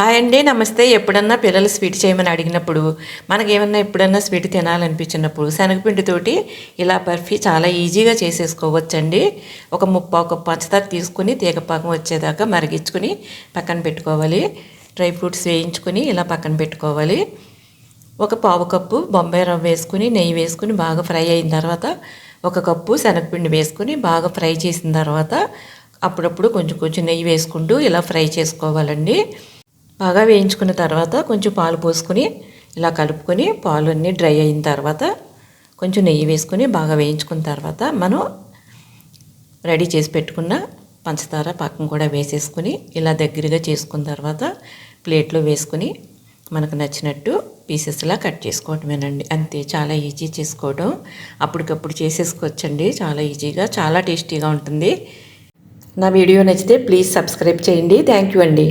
Hi అండి, నమస్తే. ఎప్పుడన్నా పిల్లలు స్వీట్ చేయమని అడిగినప్పుడు, మనకేమన్నా ఎప్పుడన్నా స్వీట్ తినాలనిపించినప్పుడు శనగపిండితోటి ఇలా బర్ఫీ చాలా ఈజీగా చేసేసుకోవచ్చండి. ఒక ముప్పావు కప్పు పంచదార తీసుకుని తీగపాకం వచ్చేదాకా మరిగించుకుని పక్కన పెట్టుకోవాలి. డ్రై ఫ్రూట్స్ వేయించుకుని ఇలా పక్కన పెట్టుకోవాలి. ఒక పావు కప్పు బొంబాయి రవ్వ వేసుకుని నెయ్యి వేసుకుని బాగా ఫ్రై అయిన తర్వాత ఒక కప్పు శనగపిండి వేసుకుని బాగా ఫ్రై చేసిన తర్వాత అప్పుడప్పుడు కొంచెం కొంచెం నెయ్యి వేసుకుంటూ ఇలా ఫ్రై చేసుకోవాలండి. బాగా వేయించుకున్న తర్వాత కొంచెం పాలు పోసుకొని ఇలా కలుపుకొని పాలు అన్నీ డ్రై అయిన తర్వాత కొంచెం నెయ్యి వేసుకొని బాగా వేయించుకున్న తర్వాత మనం రెడీ చేసి పెట్టుకున్న పంచదార పాకం కూడా వేసేసుకుని ఇలా దగ్గరగా చేసుకున్న తర్వాత ప్లేట్లో వేసుకుని మనకు నచ్చినట్టు పీసెస్లా కట్ చేసుకోవటమేనండి. అంతే, చాలా ఈజీ చేసుకోవడం. అప్పటికప్పుడు చేసేసుకోవచ్చండి, చాలా ఈజీగా, చాలా టేస్టీగా ఉంటుంది. నా వీడియో నచ్చితే ప్లీజ్ సబ్స్క్రైబ్ చేయండి. థ్యాంక్ యూ అండి.